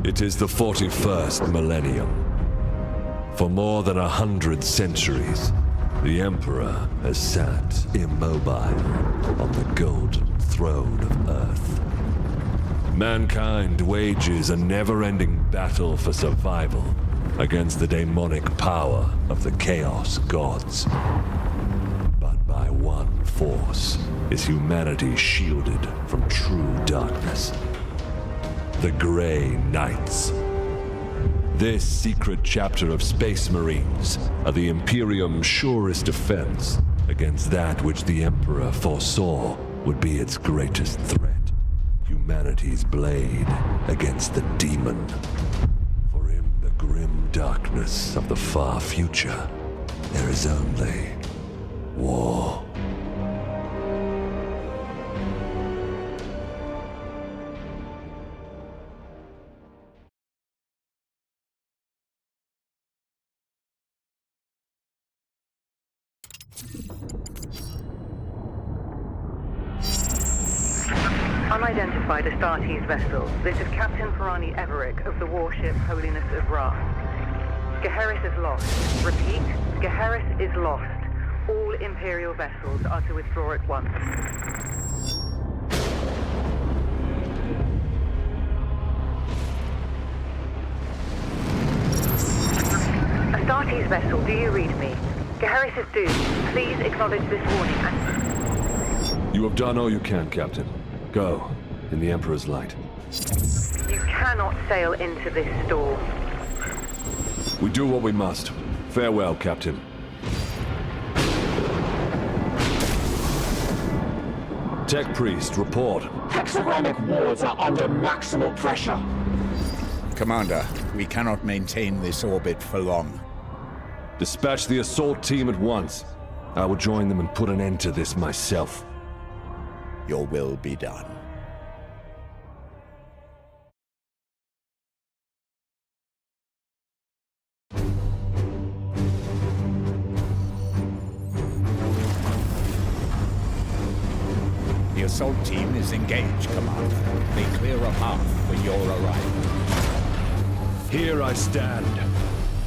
It is the 41st millennium. For more than 100 centuries, the Emperor has sat immobile on the golden throne of Earth. Mankind wages a never-ending battle for survival against the demonic power of the Chaos Gods. But by one force is humanity shielded from true darkness. The Grey Knights. This secret chapter of Space Marines are the Imperium's surest defense against that which the Emperor foresaw would be its greatest threat. Humanity's blade against the demon. For in the grim darkness of the far future, there is only war. Unidentified Astartes vessel. This is Captain Ferrani Everick of the warship Holiness of Ra. Geheris is lost. Repeat, Geheris is lost. All Imperial vessels are to withdraw at once. Astartes vessel, do you read me? Geheris is doomed. Please acknowledge this warning and... You have done all you can, Captain. Go, in the Emperor's light. You cannot sail into this storm. We do what we must. Farewell, Captain. Tech Priest, report. Hexagramic wards are under maximal pressure. Commander, we cannot maintain this orbit for long. Dispatch the assault team at once. I will join them and put an end to this myself. Your will be done. The assault team is engaged, Commander. They clear a path for your arrival. Here I stand.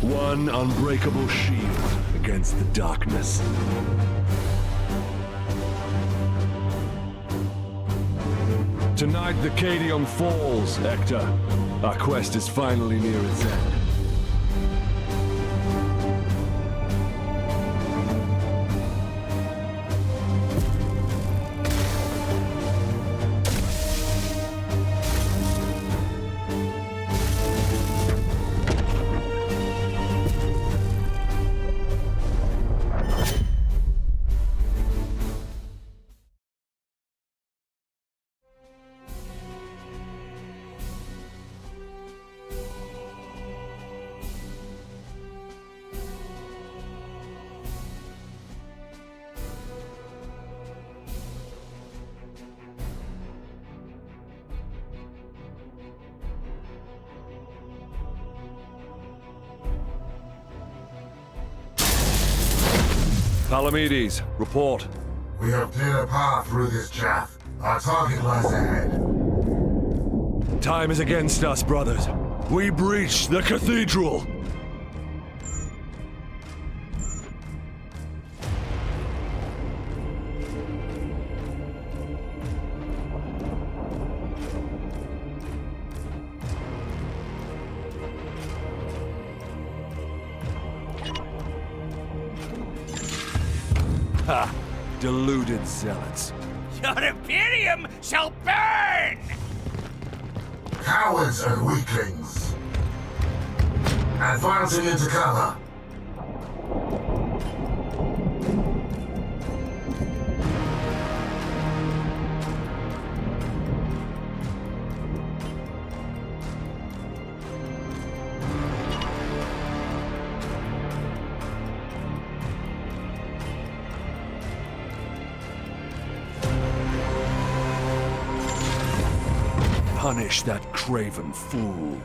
One unbreakable shield against the darkness. Tonight the Cadium falls, Hector. Our quest is finally near its end. Palamedes, report. We have cleared a path through this chaff. Our target lies ahead. Time is against us, brothers. We breach the cathedral! Ha! Deluded zealots. Your Imperium shall burn! Cowards and weaklings. Advancing into cover. Punish that craven fool.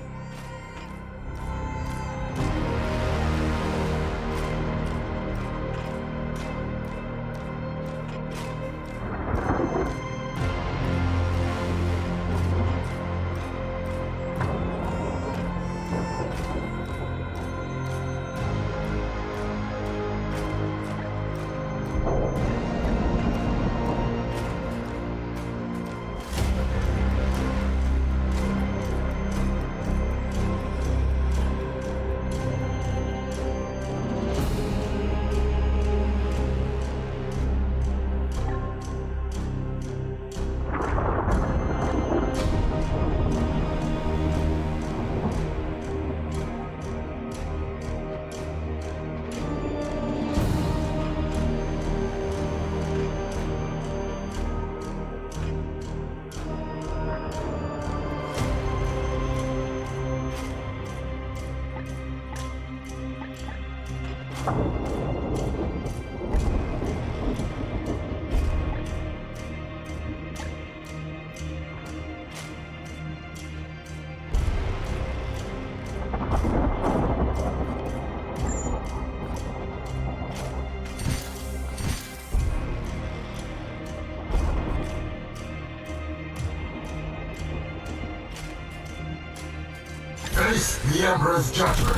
Face the Emperor's judgment.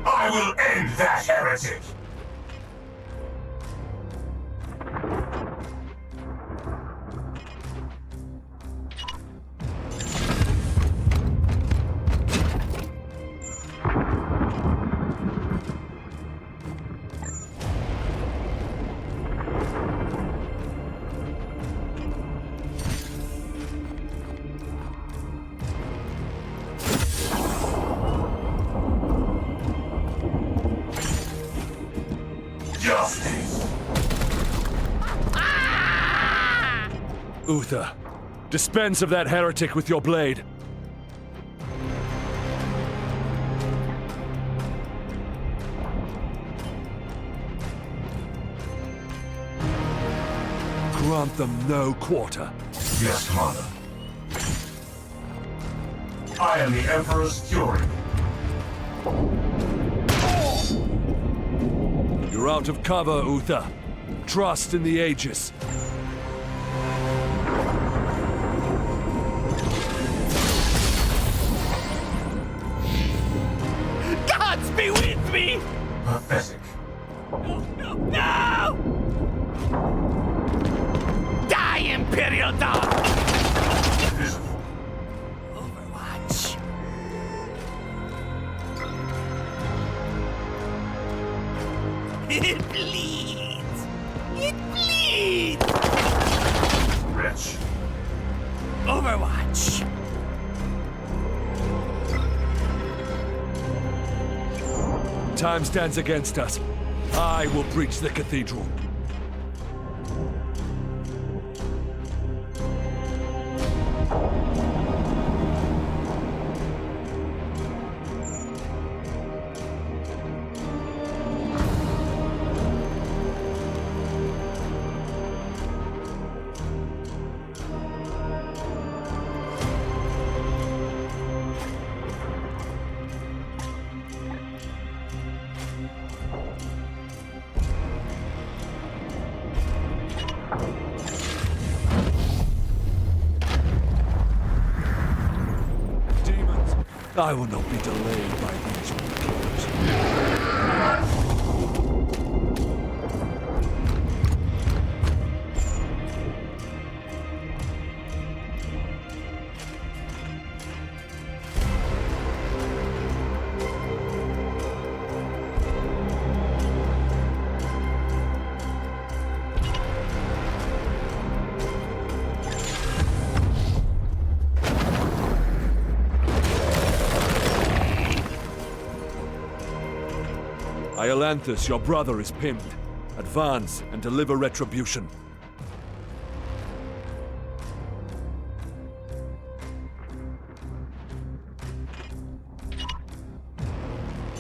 I will end that heretic! Uther, dispense of that heretic with your blade. Grant them no quarter. Yes, Commander. I am the Emperor's fury. You're out of cover, Uther. Trust in the Aegis. Gods be with me! Pathetic. No! Die, Imperial Dog! Overwatch. It bleeds! It bleeds! Wretch. Overwatch. Time stands against us. I will breach the cathedral. I will not be delayed by these killers. Iolanthus, your brother, is pinned. Advance and deliver retribution.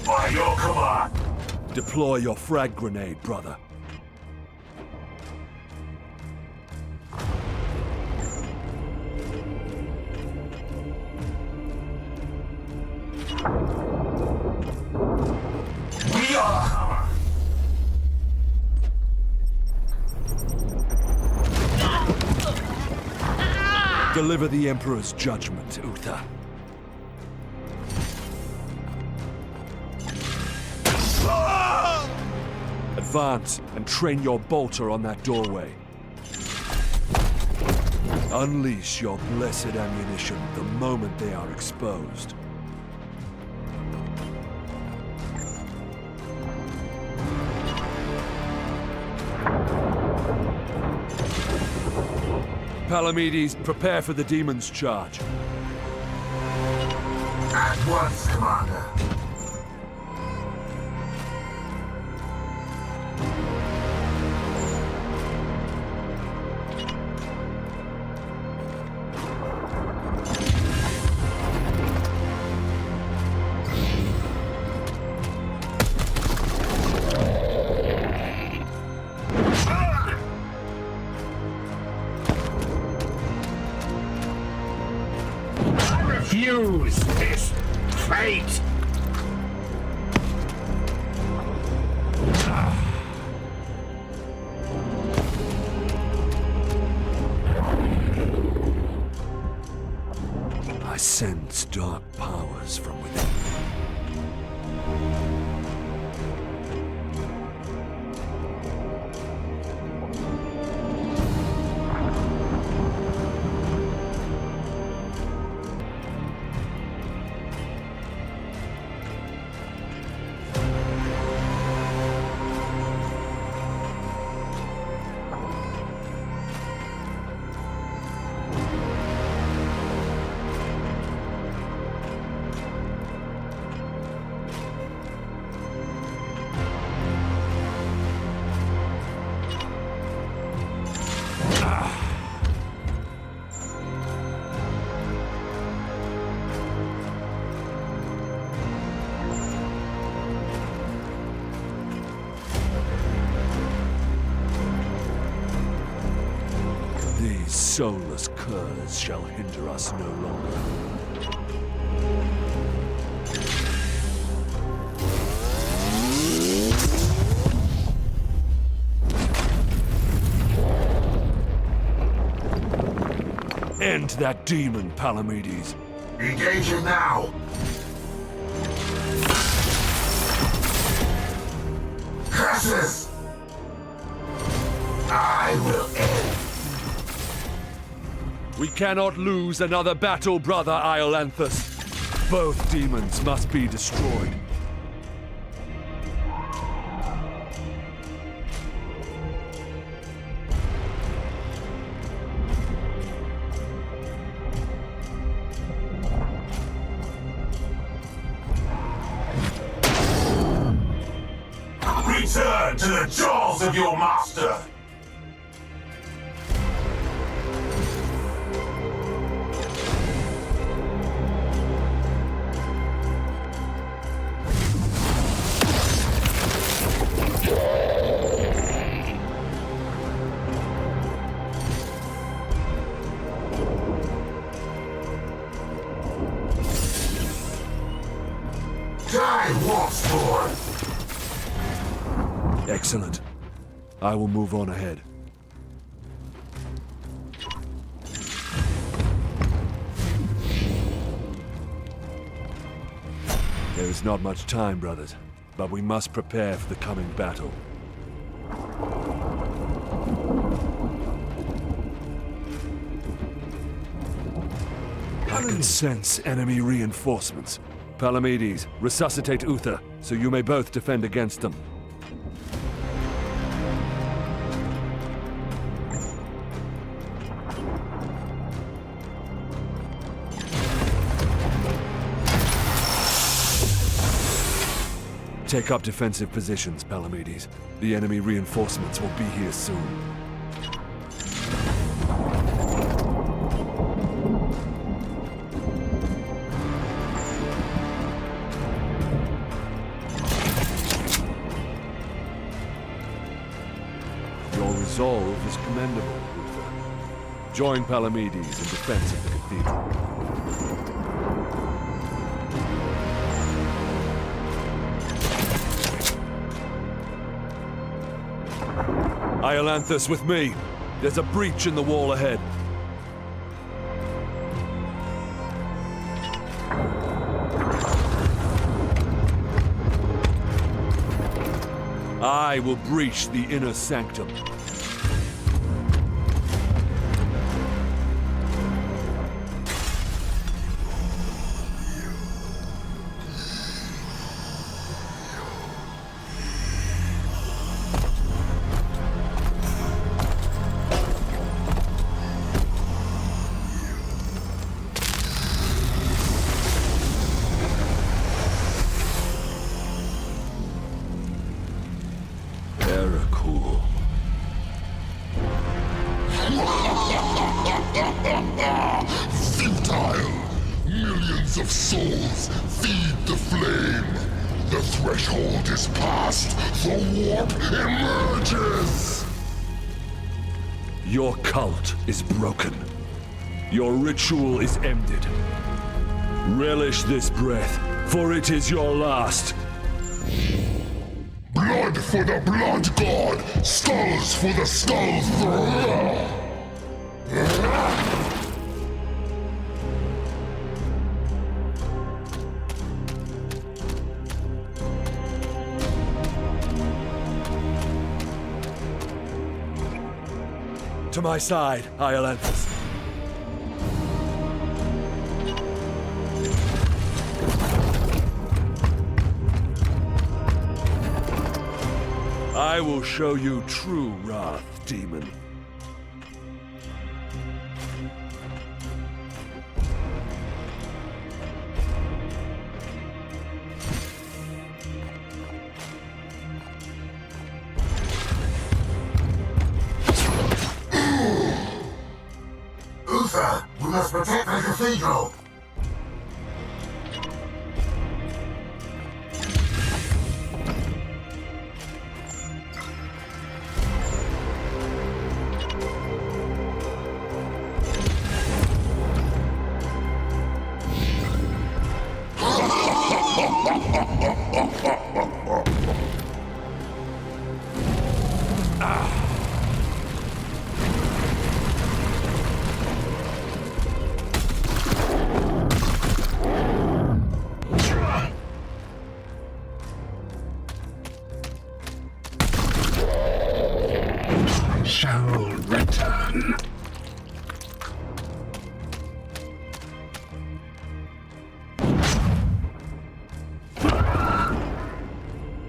By your command! Deploy your frag grenade, brother. We are hammer! Deliver the Emperor's judgment, Uther. Advance and train your bolter on that doorway. Unleash your blessed ammunition the moment they are exposed. Palamedes, prepare for the demon's charge. At once, Commander. Refuse this fate! I sense dark powers from within. These soulless curs shall hinder us no longer. End that demon, Palamedes. Engaging now. Curses! I will end. We cannot lose another battle, brother Iolanthus. Both demons must be destroyed. Return to the jaws of your master! Die once more! Excellent. I will move on ahead. There is not much time, brothers, but we must prepare for the coming battle. I can sense enemy reinforcements. Palamedes, resuscitate Uther, so you may both defend against them. Take up defensive positions, Palamedes. The enemy reinforcements will be here soon. Your resolve is commendable, Uther. Join Palamedes in defense of the cathedral. Iolanthus, with me. There's a breach in the wall ahead. I will breach the inner sanctum. Futile! Millions of souls feed the flame. The threshold is passed. The warp emerges! Your cult is broken. Your ritual is ended. Relish this breath, for it is your last. Blood for the blood god! Skulls for the skull thrower! To my side, Iolanthus. I will show you true wrath, demon. Uther, we must protect the cathedral! Shall return.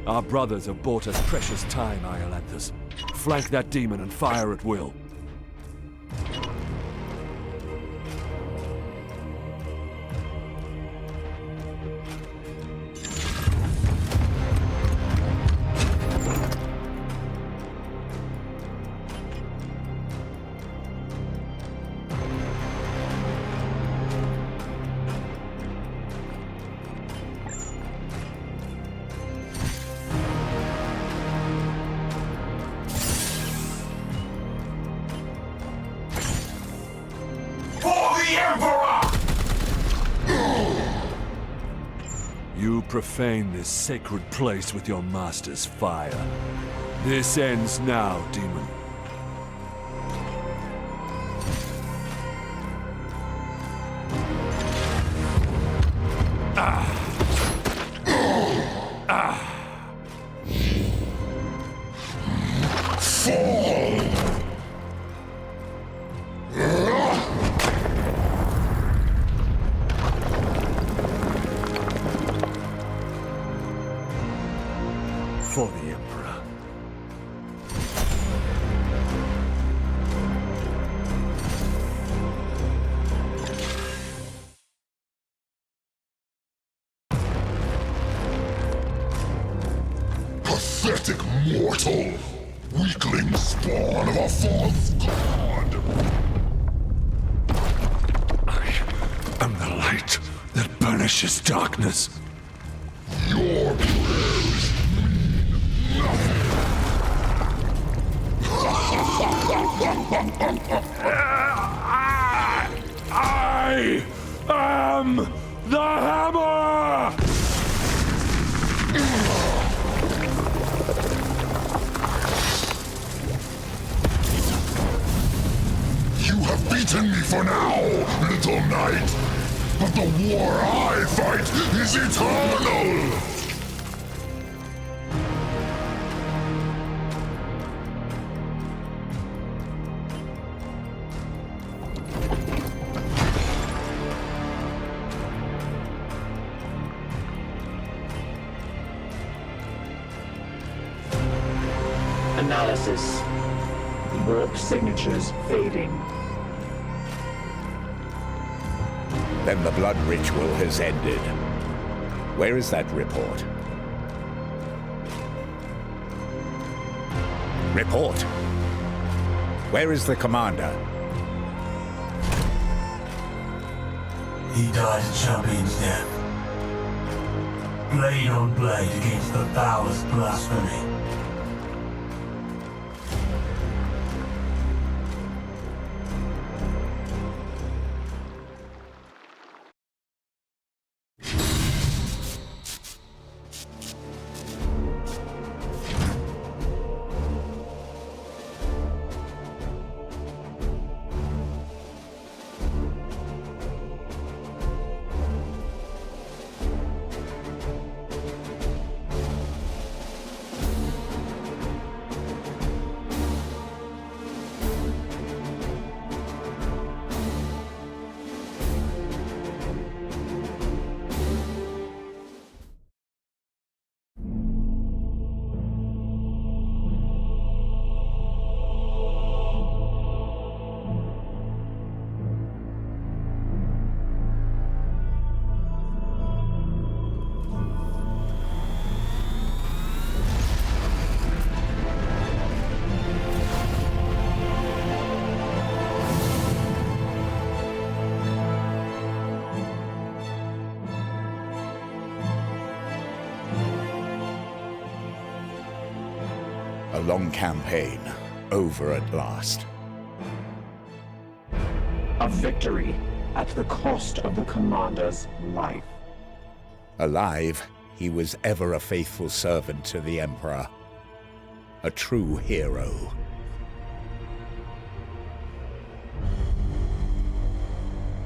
Our brothers have bought us precious time, Iolanthus. Flank that demon and fire at will. You profane this sacred place with your master's fire. This ends now, demon. For the Emperor. Pathetic mortal! Weakling spawn of a false god! I am the light that banishes darkness. Your prayers mean nothing! I am the hammer! You have beaten me for now, little knight! But the war I fight is eternal! Analysis. Warp signatures fading. Then the blood ritual has ended. Where is that report? Report! Where is the commander? He died a champion's death. Blade on blade against the foulest blasphemy. A long campaign, over at last. A victory at the cost of the commander's life. Alive, he was ever a faithful servant to the Emperor. A true hero.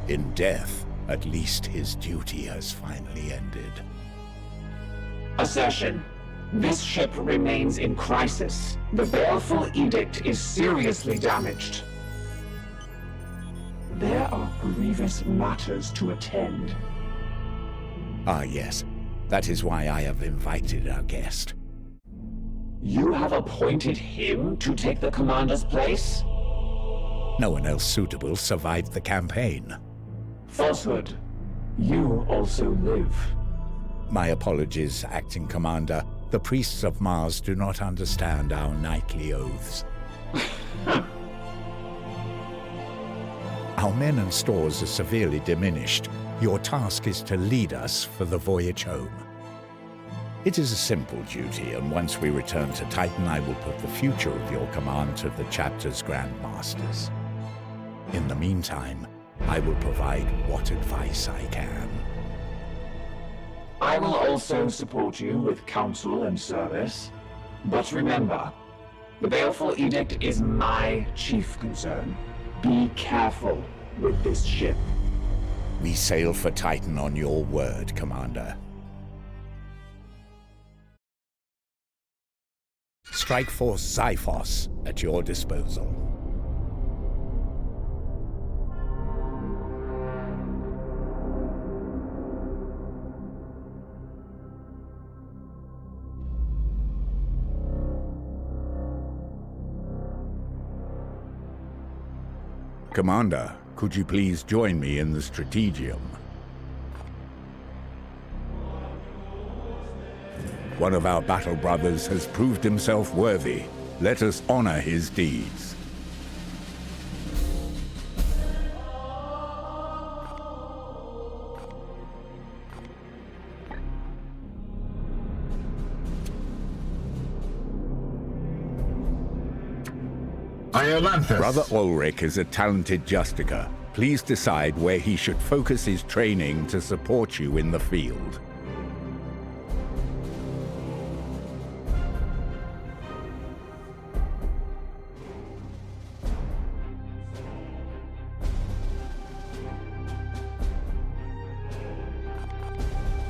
In death, at least his duty has finally ended. Assertion. This ship remains in crisis. The baleful edict is seriously damaged. There are grievous matters to attend. Ah, yes. That is why I have invited our guest. You have appointed him to take the commander's place? No one else suitable survived the campaign. Falsehood. You also live. My apologies, Acting Commander. The priests of Mars do not understand our knightly oaths. Our men and stores are severely diminished. Your task is to lead us for the voyage home. It is a simple duty, and once we return to Titan, I will put the future of your command to the chapter's Grand Masters. In the meantime, I will provide what advice I can. I will also support you with counsel and service. But remember, the baleful edict is my chief concern. Be careful with this ship. We sail for Titan on your word, Commander. Strike Force Xiphos at your disposal. Commander, could you please join me in the Strategium? One of our battle brothers has proved himself worthy. Let us honor his deeds. Brother Ulrich is a talented justicer. Please decide where he should focus his training to support you in the field.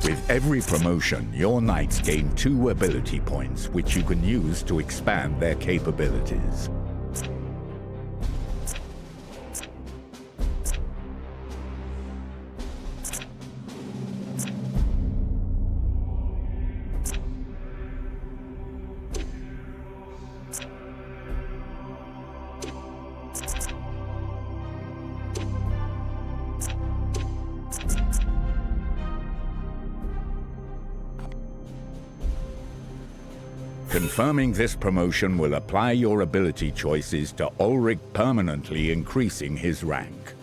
With every promotion, your knights gain 2 ability points, which you can use to expand their capabilities. Confirming this promotion will apply your ability choices to Ulrich, permanently increasing his rank.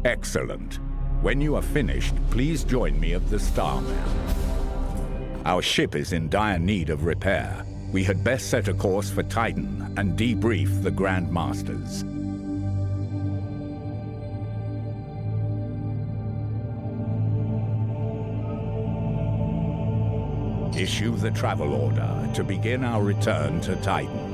Excellent. When you are finished, please join me at the Starman. Our ship is in dire need of repair. We had best set a course for Titan and debrief the Grand Masters. Issue the travel order to begin our return to Titan.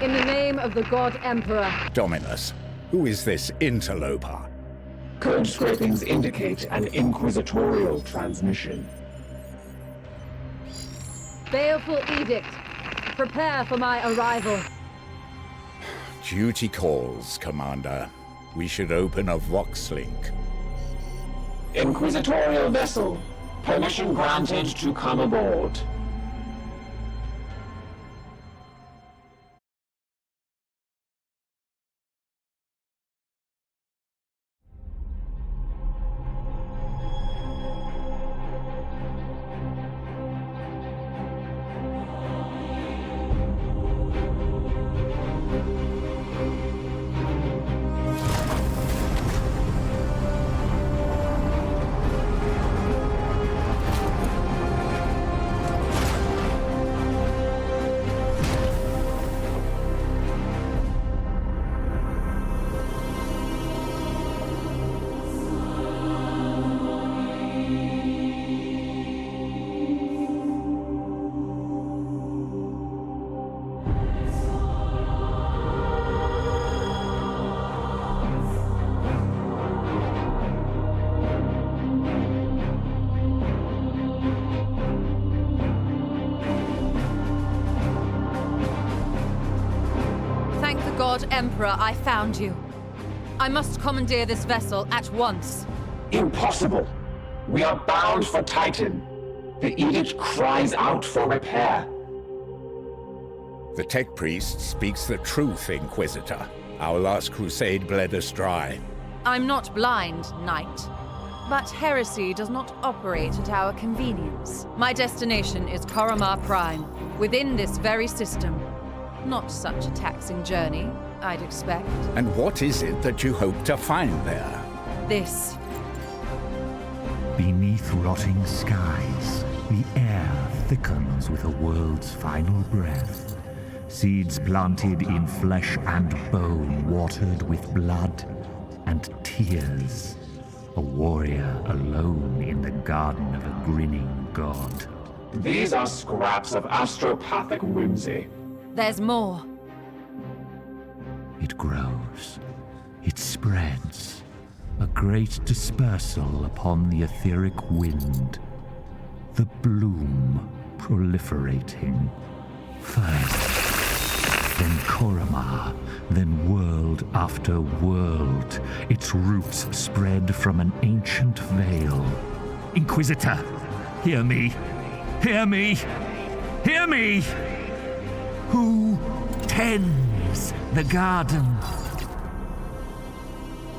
In the name of the God Emperor. Dominus, who is this interloper? Code scrapings indicate an inquisitorial transmission. Baleful edict. Prepare for my arrival. Duty calls, Commander. We should open a Vox link. Inquisitorial vessel. Permission granted to come aboard. God Emperor, I found you. I must commandeer this vessel at once. Impossible! We are bound for Titan. The edict cries out for repair. The Tech Priest speaks the truth, Inquisitor. Our last crusade bled us dry. I'm not blind, Knight. But heresy does not operate at our convenience. My destination is Koromar Prime, within this very system. Not such a taxing journey, I'd expect. And what is it that you hope to find there? This. Beneath rotting skies, the air thickens with a world's final breath. Seeds planted in flesh and bone, watered with blood and tears. A warrior alone in the garden of a grinning god. These are scraps of astropathic whimsy. There's more. It grows. It spreads. A great dispersal upon the etheric wind. The bloom proliferating. First, then Koromar, then world after world. Its roots spread from an ancient veil. Inquisitor, hear me! Hear me! Hear me! Who tends the garden?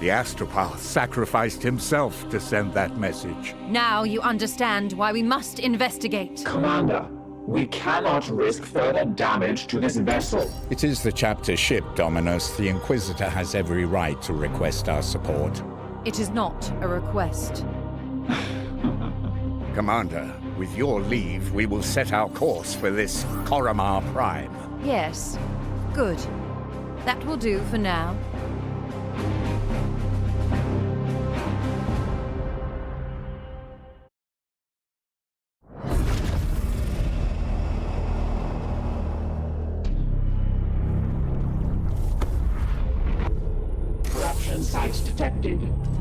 The Astropath sacrificed himself to send that message. Now you understand why we must investigate. Commander, we cannot risk further damage to this vessel. It is the chapter ship, Dominus. The Inquisitor has every right to request our support. It is not a request. Commander, with your leave, we will set our course for this Koromar Prime. Yes. Good. That will do for now. Corruption site detected. accepted.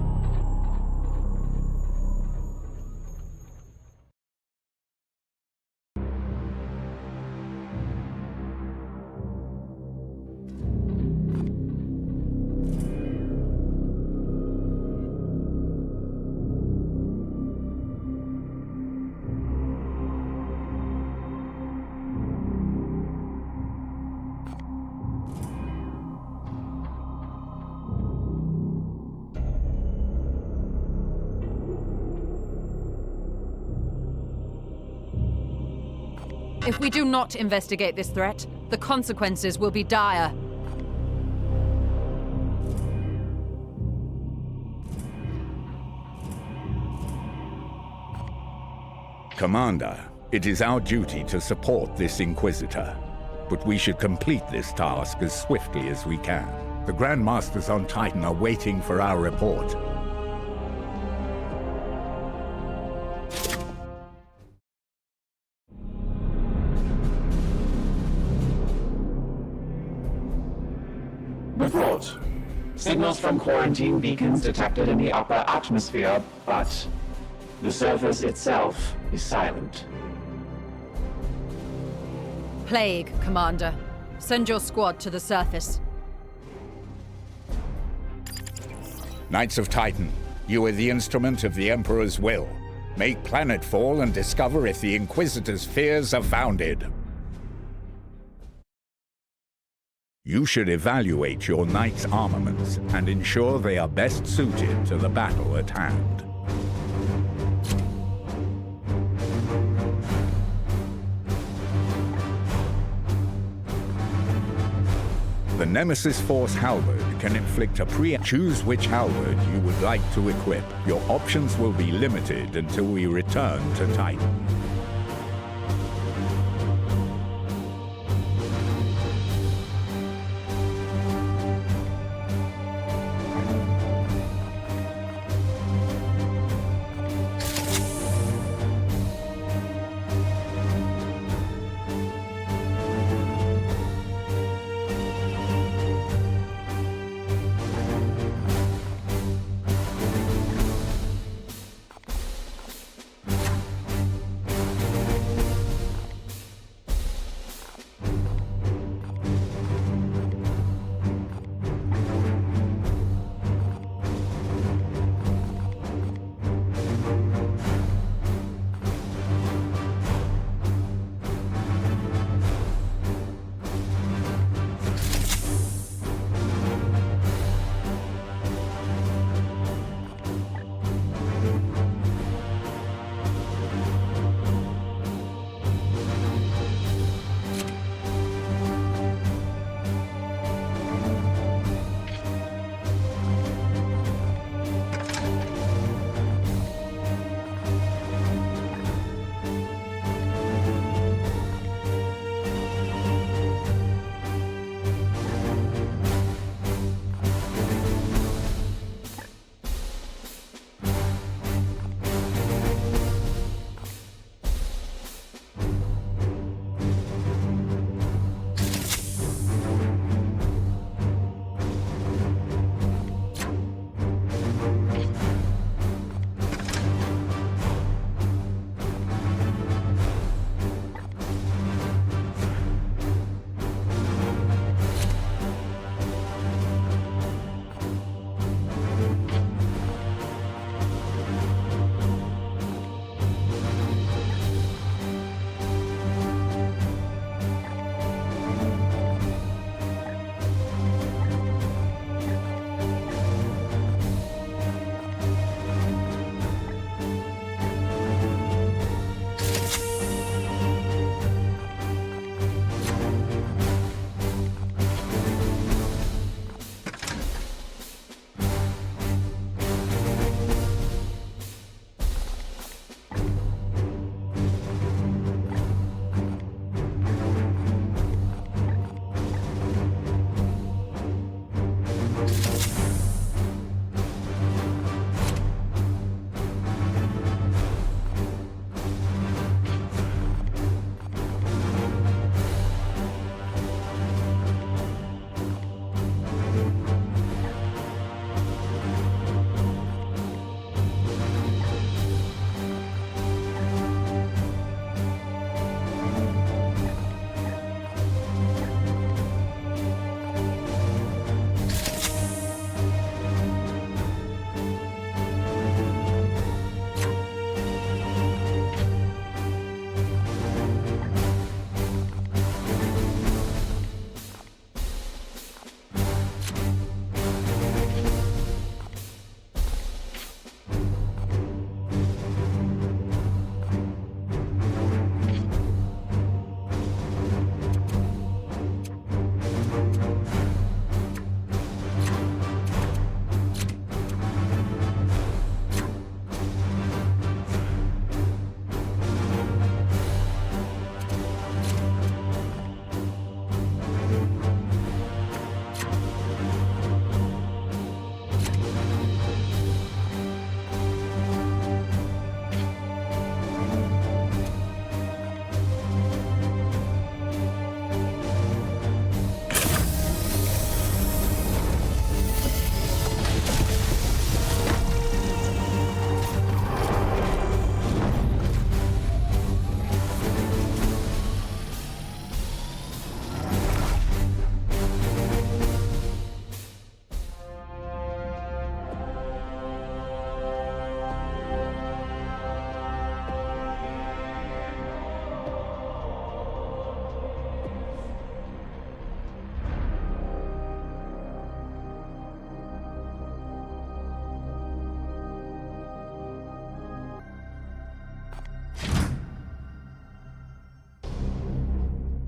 If we do not investigate this threat, the consequences will be dire. Commander, it is our duty to support this Inquisitor, but we should complete this task as swiftly as we can. The Grand Masters on Titan are waiting for our report. Report. Signals from quarantine beacons detected in the upper atmosphere, but the surface itself is silent. Plague, Commander. Send your squad to the surface. Knights of Titan, you are the instrument of the Emperor's will. Make planetfall and discover if the Inquisitor's fears are founded. You should evaluate your knights' armaments and ensure they are best suited to the battle at hand. The Nemesis Force Halberd can inflict a Choose which halberd you would like to equip. Your options will be limited until we return to Titan.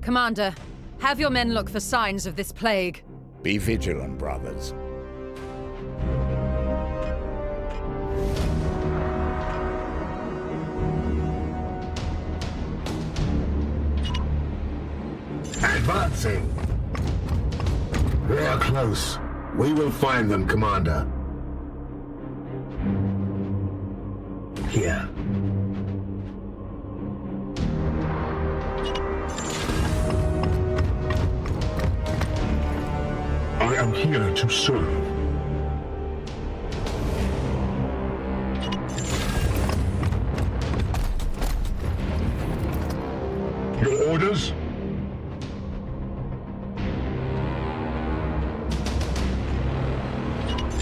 Commander, have your men look for signs of this plague. Be vigilant, brothers. Advancing. They are close. We will find them, Commander. Here. I am here to serve. Your orders?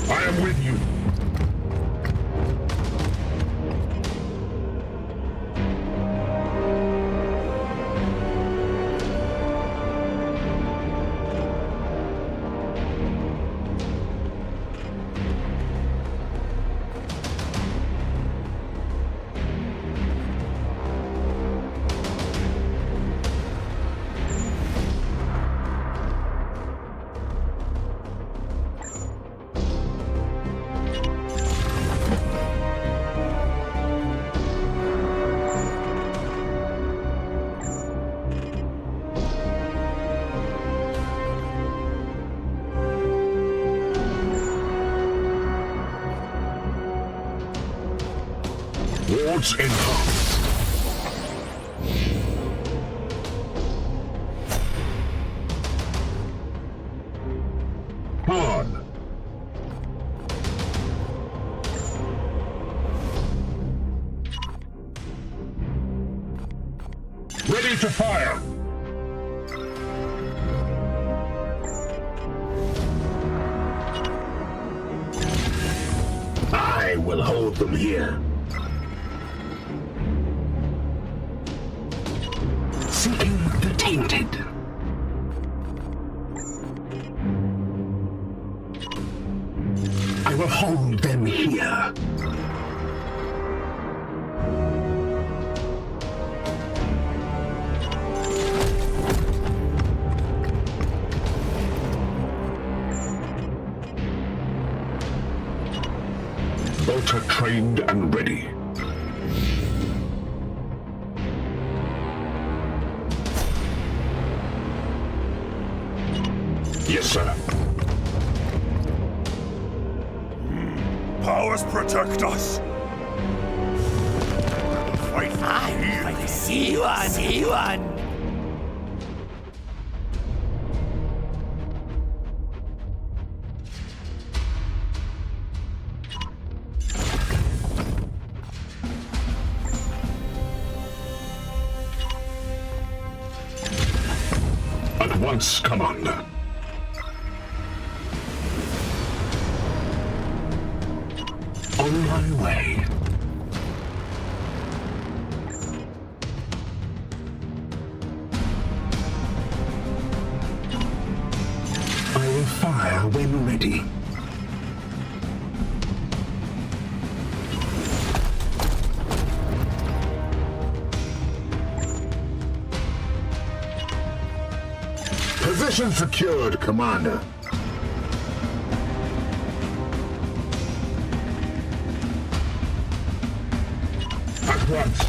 I am with you. Wards enhanced. On. Ready to fire. I will hold them here. Seeking the tainted. I will hold them here. Bolter trained and ready. Yes, sir. Powers protect us. Fight for See one. At once, Commander. On my way. I will fire when ready. Position secured, Commander. At once.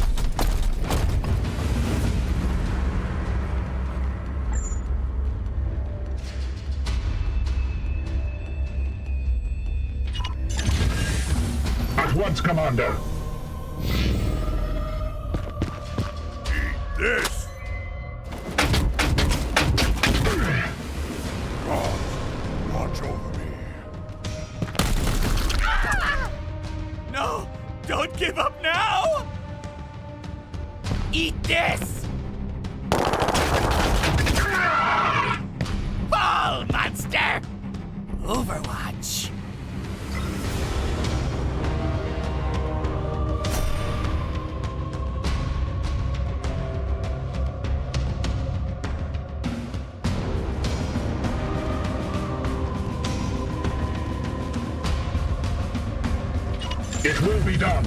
At once, Commander. Eat this. God, watch over me. No! Don't give up now! Eat this! Fall, monster! Overwatch. It will be done.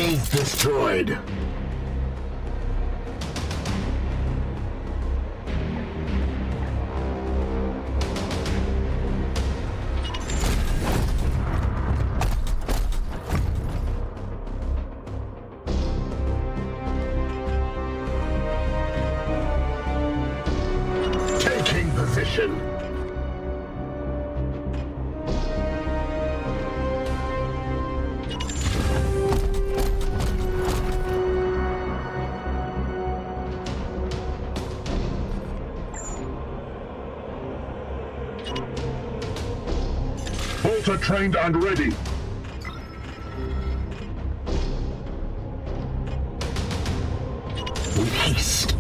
Shields destroyed. Taking position. Bolter trained and ready. With haste.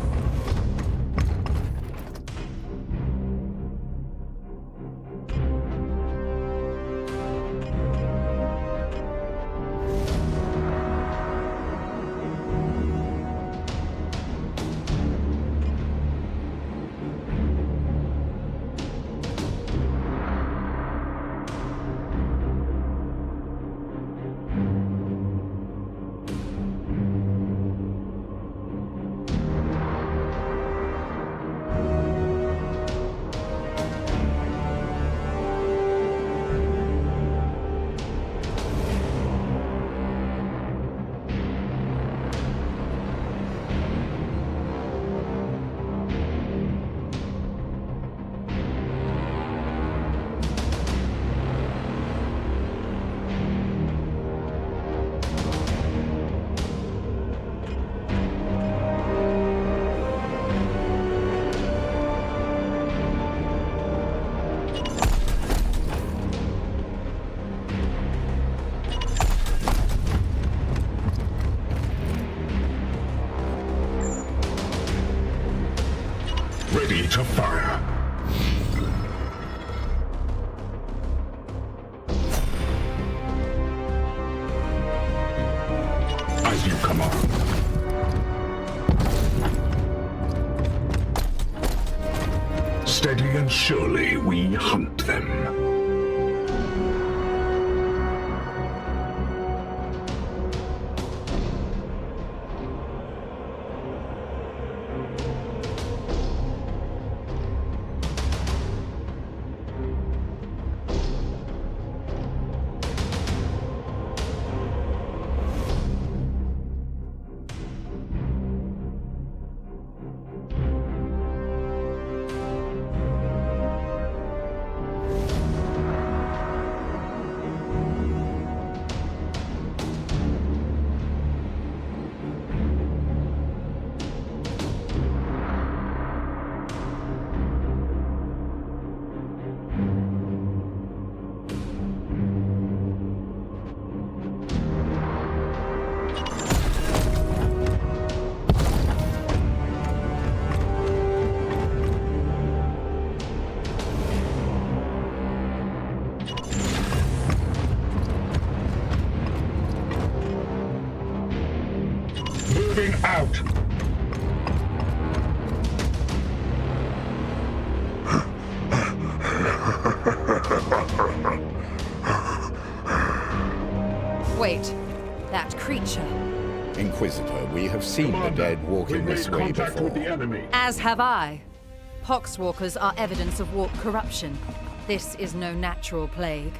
Ready to fire. As you command. Steady and surely we hunt them. Moving out. Wait, that creature. Inquisitor, we have seen the dead walking this way before. With the enemy. As have I. Poxwalkers are evidence of warp corruption. This is no natural plague.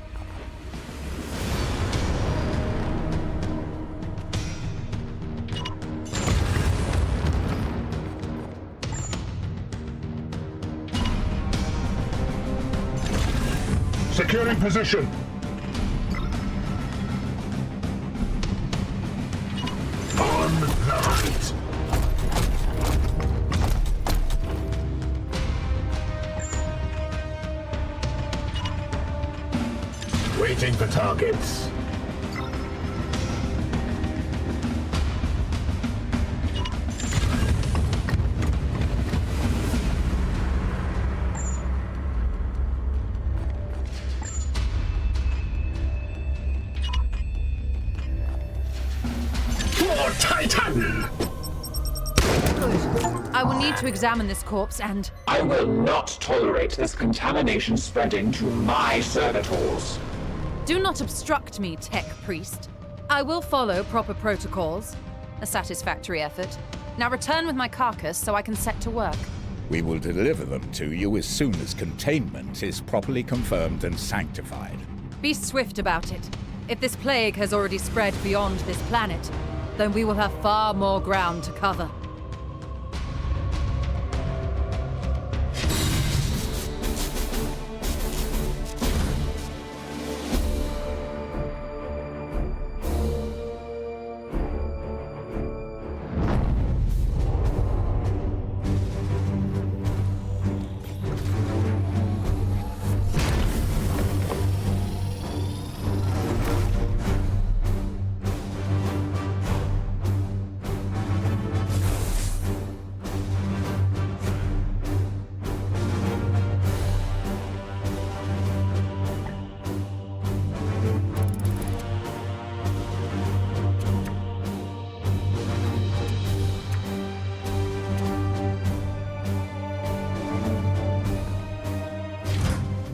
Securing position. On the right. Waiting for targets. Titan! Good. I will need to examine this corpse and... I will not tolerate this contamination spreading to my servitors. Do not obstruct me, tech priest. I will follow proper protocols. A satisfactory effort. Now return with my carcass so I can set to work. We will deliver them to you as soon as containment is properly confirmed and sanctified. Be swift about it. If this plague has already spread beyond this planet, then we will have far more ground to cover.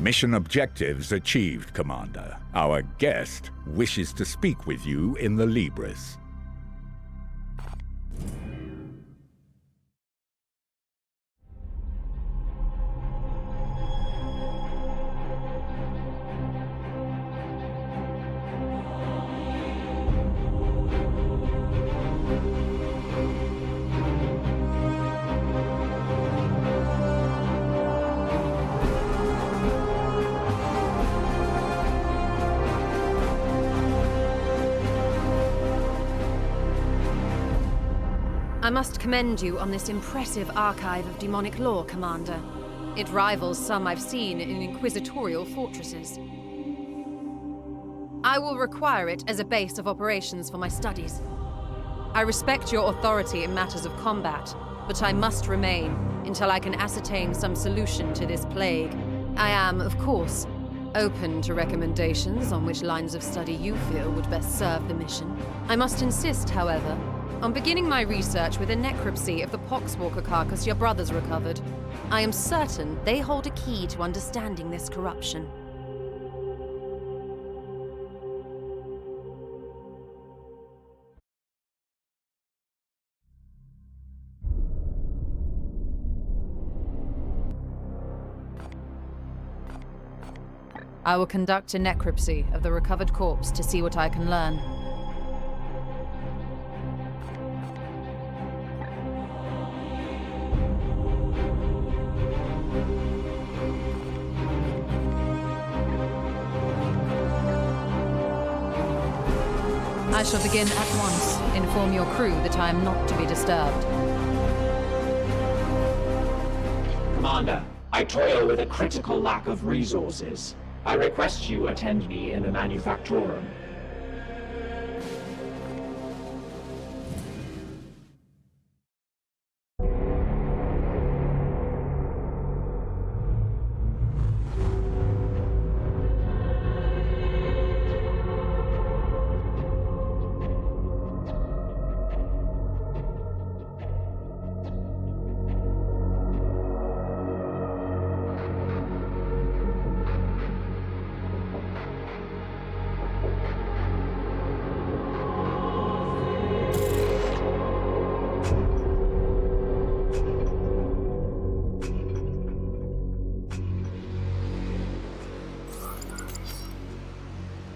Mission objectives achieved, Commander. Our guest wishes to speak with you in the Libris. I must commend you on this impressive archive of demonic lore, Commander. It rivals some I've seen in inquisitorial fortresses. I will require it as a base of operations for my studies. I respect your authority in matters of combat, but I must remain until I can ascertain some solution to this plague. I am, of course, open to recommendations on which lines of study you feel would best serve the mission. I must insist, however, on beginning my research with a necropsy of the Poxwalker carcass your brothers recovered. I am certain they hold a key to understanding this corruption. I will conduct a necropsy of the recovered corpse to see what I can learn. I shall begin at once. Inform your crew that I am not to be disturbed. Commander, I toil with a critical lack of resources. I request you attend me in the Manufactorum.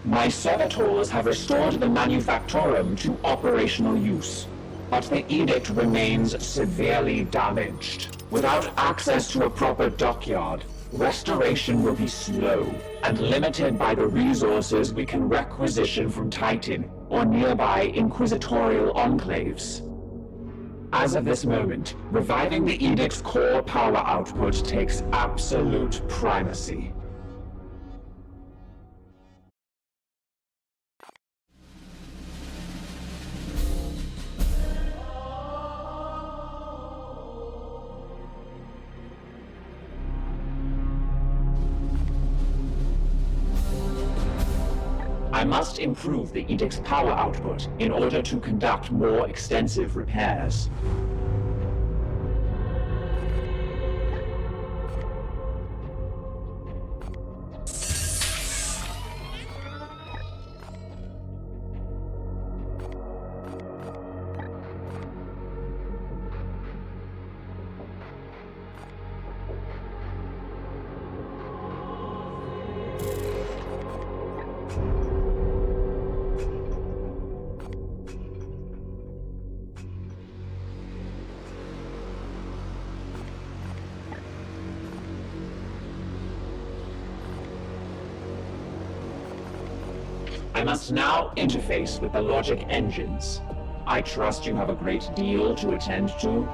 My servitors have restored the Manufactorum to operational use, but the edict remains severely damaged. Without access to a proper dockyard, restoration will be slow and limited by the resources we can requisition from Titan or nearby inquisitorial enclaves. As of this moment, reviving the edict's core power output takes absolute primacy. I must improve the edict's power output in order to conduct more extensive repairs. I must now interface with the logic engines. I trust you have a great deal to attend to.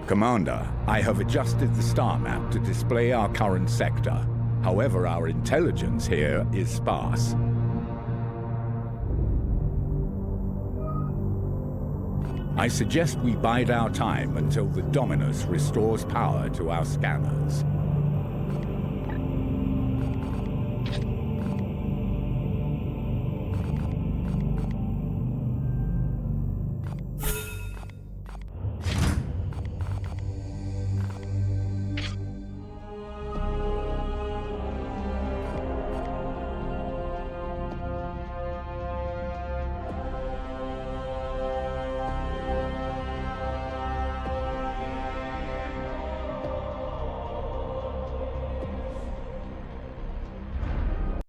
Commander, I have adjusted the star map to display our current sector. However, our intelligence here is sparse. I suggest we bide our time until the Dominus restores power to our scanners.